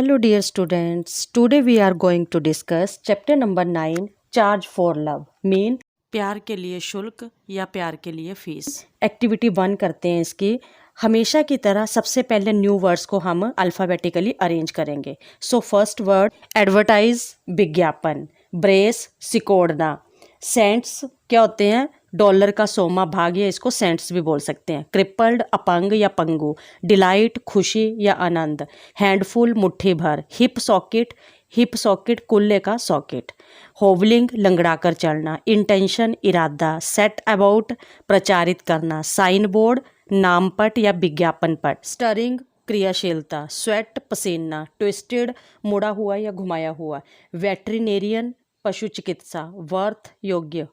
Hello dear students, today we are going to discuss chapter number 9 charge for love mean प्यार के लिए शुल्क या प्यार के लिए फीस। एक्टिविटी 1 करते हैं इसकी। हमेशा की तरह सबसे पहले न्यू वर्ड्स को हम अल्फ़ाबेटिकली अरेंज करेंगे। सो फर्स्ट वर्ड एडवर्टाइज विज्ञापन, ब्रेस सिकोड़ना, सेंट्स क्या होते हैं डॉलर का 100वां भाग या इसको सेंट्स भी बोल सकते हैं, क्रिपल्ड अपंग या पंगु, डिलाइट खुशी या आनंद, हैंडफुल मुट्ठी भर, हिप सॉकेट कुल्ले का सॉकेट, होवलिंग लंगड़ाकर चलना, इंटेंशन इरादा, सेट अबाउट प्रचारित करना, साइन बोर्ड नामपट या विज्ञापन पट, स्टरिंग क्रियाशीलता, स्वेट पसीना, ट्विस्टेड मुड़ा हुआ या घुमाया हुआ, वेटरिनेरियन पशु चिकित्सा, वर्थ योग्य।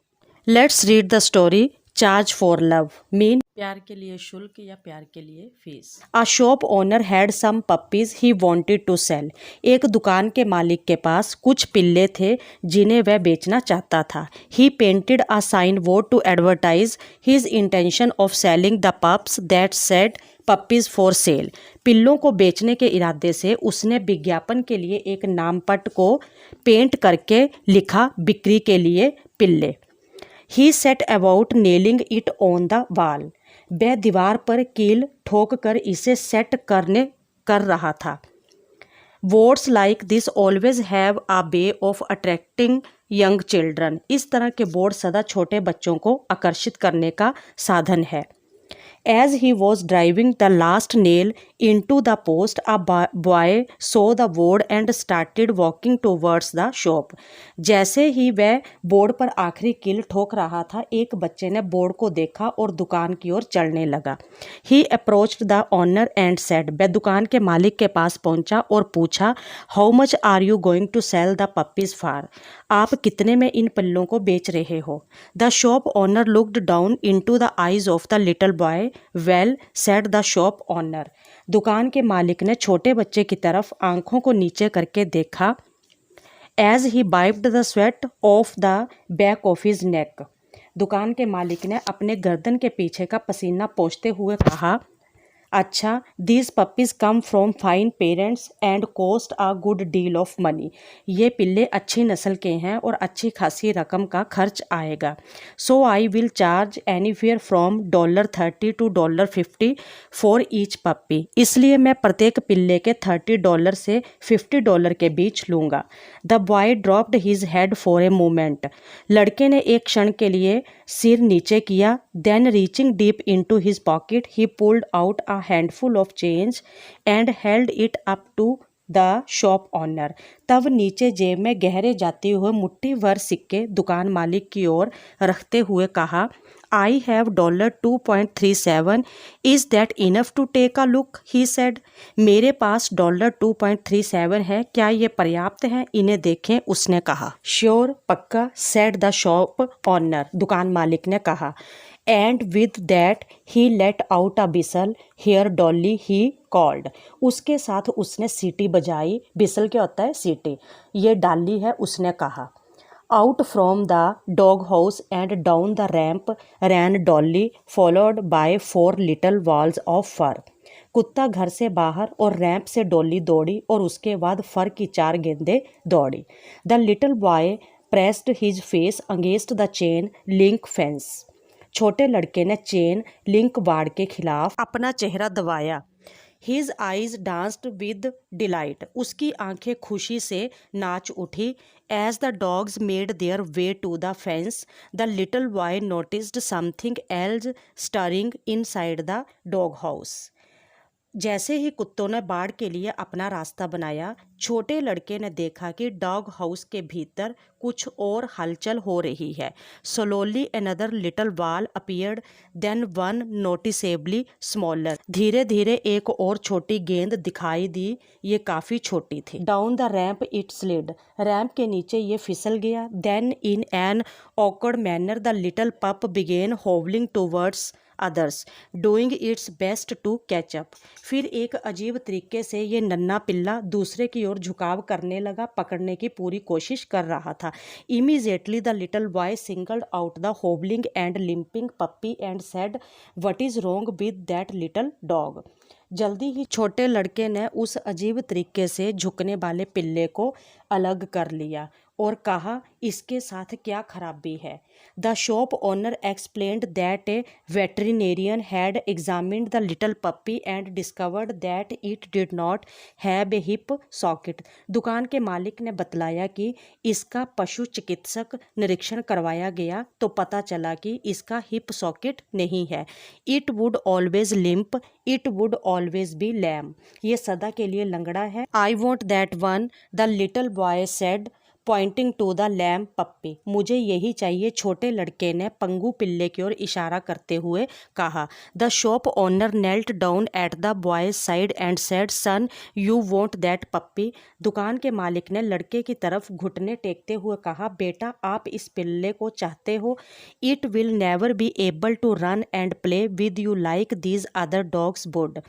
Let's read the story charge for love mean प्यार के लिए शुल्क या प्यार के लिए fees. A shop owner had some puppies he wanted to sell. एक दुकान के मालिक के पास कुछ पिल्ले थे जिन्हें वह बेचना चाहता था। He painted a signboard to advertise his intention of selling the pups that said puppies for sale. पिल्लों को बेचने के इरादे से उसने विज्ञापन के लिए एक नामपट को पेंट करके लिखा बिक्री के लिए पिल्ले। He set about nailing it on the wall. वह दीवार पर कील ठोक कर इसे सेट कर रहा था। Words like this always have a way of attracting young children. इस तरह के बोर्ड सदा छोटे बच्चों को आकर्षित करने का साधन है। As he was driving the last nail into the post, a boy saw the board and started walking towards the shop. जैसे ही वह बोर्ड पर आखिरी कील ठोक रहा था, एक बच्चे ने बोर्ड को देखा और दुकान की ओर चलने लगा। He approached the owner and said, वह दुकान के मालिक के पास पहुंचा और पूछा, How much are you going to sell the puppies for? आप कितने में इन पिल्लों को बेच रहे हो? The shop owner looked down into the eyes of the little boy. Well, said the shop owner. दुकान के मालिक ने छोटे बच्चे की तरफ आंखों को नीचे करके देखा। As he wiped the sweat off the back of his neck. दुकान के मालिक ने अपने गर्दन के पीछे का पसीना पोंछते हुए कहा, अच्छा, these puppies come from fine parents and cost a good deal of money. ये पिल्ले अच्छी नस्ल के हैं और अच्छी खासी रकम का खर्च आएगा। So I will charge anywhere from $30 to $50 for each puppy. इसलिए मैं प्रत्येक पिल्ले के $30 से $50 के बीच लूँगा। The boy dropped his head for a moment. लड़के ने एक क्षण के लिए सिर नीचे किया। Then reaching deep into his pocket, he pulled out a handful of change and held it up to the shop owner. तब नीचे जेब में गहरे जाते हुए मुट्ठी भर सिक्के दुकान मालिक की ओर रखते हुए कहा, I have $2.37. Is that enough to take a look? He said. मेरे पास $2.37 है, क्या ये पर्याप्त है? इन्हें देखें, उसने कहा। Sure, पक्का, said the shop owner. दुकान मालिक ने कहा। And with that he let out a whistle. Here Dolly, he called. उसके साथ उसने सीटी बजाई। बिसल क्या होता है? सीटी। ये डाली है, उसने कहा। Out from the dog house and down the ramp ran Dolly, followed by 4 little balls of fur. कुत्ता घर से बाहर और रैंप से डॉली दौड़ी और उसके बाद फर की 4 गेंदें दौड़ी। The little boy pressed his face against the chain link fence. छोटे लड़के ने चेन लिंक बाड़ के खिलाफ अपना चेहरा दबाया। His eyes danced with delight. उसकी आंखें खुशी से नाच उठी। As the dogs made their way to the fence, the little boy noticed something else stirring inside the dog house. जैसे ही कुत्तों ने बाड़ के लिए अपना रास्ता बनाया, छोटे लड़के ने देखा कि डॉग हाउस के भीतर कुछ और हलचल हो रही है। Slowly another little ball appeared, then one noticeably smaller. धीरे धीरे एक और छोटी गेंद दिखाई दी, ये काफ़ी छोटी थी। Down the ramp it slid. Ramp के नीचे ये फिसल गया। Then in an awkward manner the little pup began hobbling towards others, doing its best to catch up. फिर एक अजीब तरीके से ये नन्हा पिल्ला दूसरे की ओर झुकाव करने लगा, पकड़ने की पूरी कोशिश कर रहा था। Immediately the little boy singled out the hobbling and limping puppy and said, What is wrong with that little dog? जल्दी ही छोटे लड़के ने उस अजीब तरीके से झुकने वाले पिल्ले को अलग कर लिया और कहा, इसके साथ क्या खराबी है। The shop owner explained that a veterinarian had examined the little puppy and discovered that it did not have a hip socket. दुकान के मालिक ने बतलाया कि इसका पशु चिकित्सक निरीक्षण करवाया गया तो पता चला कि इसका हिप सॉकेट नहीं है। It would always limp, it would always be lame. ये सदा के लिए लंगड़ा है। I want that one, the little boy said pointing to the lame puppy. मुझे यही चाहिए, छोटे लड़के ने पंगु पिल्ले की ओर इशारा करते हुए कहा। The shop owner knelt down at the boy's side and said, son you want that puppy. दुकान के मालिक ने लड़के की तरफ घुटने टेकते हुए कहा, बेटा आप इस पिल्ले को चाहते हो। It will never be able to run and play with you like these other dogs would.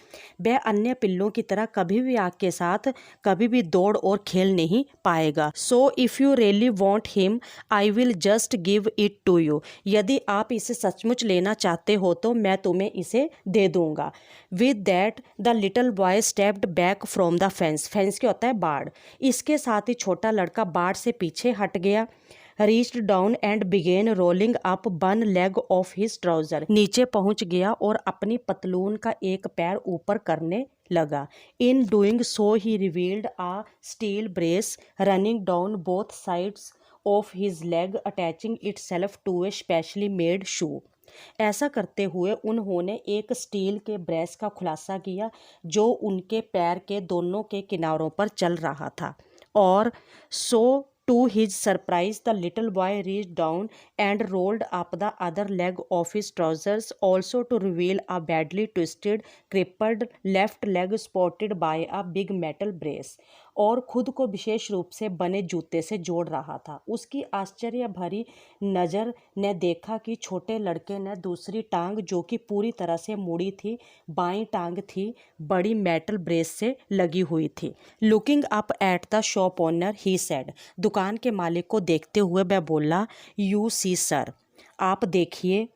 वह अन्य पिल्लों की तरह कभी भी आपके साथ कभी भी दौड़ और खेल नहीं पाएगा। So if you really want him I will just give it to you. यदि आप इसे सचमुच लेना चाहते हो तो मैं तुम्हें इसे दे दूंगा। With that the little boy stepped back from the fence. Fence क्या होता है? बाड़। इसके साथ ही छोटा लड़का बाड़ से पीछे हट गया। Reached down and began rolling up one leg of his trouser. नीचे पहुंच गया और अपनी पतलून का एक पैर ऊपर करने लगा। In doing so he revealed a steel brace running down both sides of his leg attaching itself to a specially made shoe. ऐसा करते हुए उन्होंने एक स्टील के ब्रेस का खुलासा किया जो उनके पैर के दोनों के किनारों पर चल रहा था। और सो to his surprise, the little boy reached down and rolled up the other leg of his trousers, also to reveal a badly twisted, crippled left leg spotted by a big metal brace. और खुद को विशेष रूप से बने जूते से जोड़ रहा था। उसकी आश्चर्य भरी नज़र ने देखा कि छोटे लड़के ने दूसरी टांग, जो कि पूरी तरह से मुड़ी थी, बाईं टांग थी, बड़ी मेटल ब्रेस से लगी हुई थी। Looking up at the shop owner he said. दुकान के मालिक को देखते हुए वह बोला, यू सी सर, आप देखिए,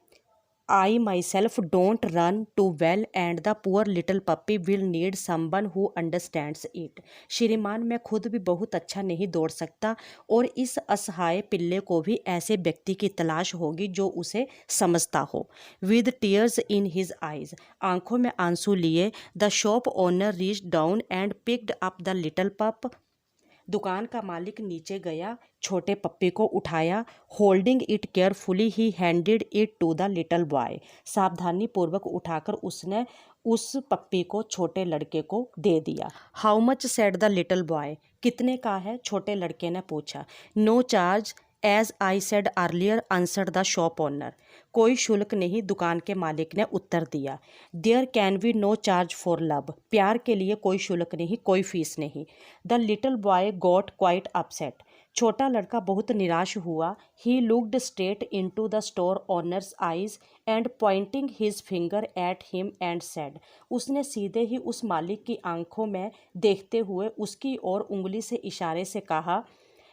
I myself don't run too well and the poor little puppy will need someone who understands it. श्रीमान, मैं खुद भी बहुत अच्छा नहीं दौड़ सकता और इस असहाय पिल्ले को भी ऐसे व्यक्ति की तलाश होगी जो उसे समझता हो। With tears in his eyes, आंखों में आंसू लिए, the shop owner reached down and picked up the little pup. दुकान का मालिक नीचे गया, छोटे पप्पी को उठाया। Holding it carefully he handed it to the little boy. सावधानी पूर्वक उठाकर उसने उस पप्पी को छोटे लड़के को दे दिया। How much said the little boy. कितने का है? छोटे लड़के ने पूछा। No charge as I said earlier, answered the shop owner. कोई शुल्क नहीं, दुकान के मालिक ने उत्तर दिया। There can be no charge for love. प्यार के लिए कोई शुल्क नहीं, कोई फीस नहीं। The little boy got quite upset. छोटा लड़का बहुत निराश हुआ। He looked straight into the store owners eyes and Poynting his finger at him and said. उसने सीधे ही उस मालिक की आंखों में देखते हुए उसकी ओर उंगली से इशारे से कहा,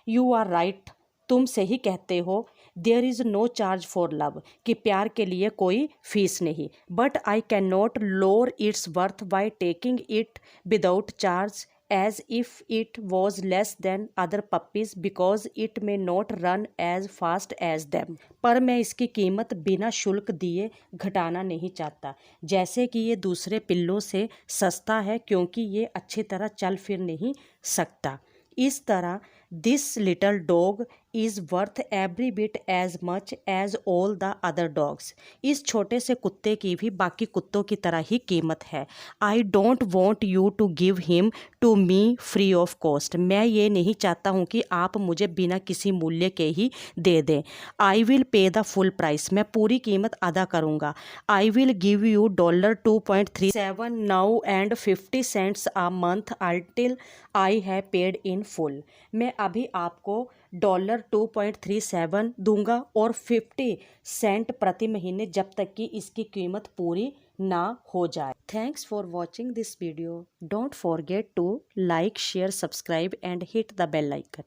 यू आर राइट, तुम सही कहते हो। There is no charge for love, कि प्यार के लिए कोई फीस नहीं। But I can not lower its worth by taking it without charge as if it was less than other puppies because it may not run as fast as them. पर मैं इसकी कीमत बिना शुल्क दिए घटाना नहीं चाहता, जैसे कि ये दूसरे पिल्लों से सस्ता है, क्योंकि ये अच्छी तरह चल फिर नहीं सकता। इस तरह this little dog is worth every bit as much as all the other dogs. इस छोटे से कुत्ते की भी बाकी कुत्तों की तरह ही कीमत है। I don't want you to give him to me free of cost. मैं ये नहीं चाहता हूँ कि आप मुझे बिना किसी मूल्य के ही दे दें। I will pay the full price. मैं पूरी कीमत अदा करूँगा। I will give you $2.37 now and 50 cents a month until I have paid in full. मैं अभी आपको $2.37 दूंगा और 50 सेंट प्रति महीने, जब तक कि इसकी कीमत पूरी ना हो जाए। Thanks for watching this video. Don't forget to like, share, subscribe and hit the bell icon.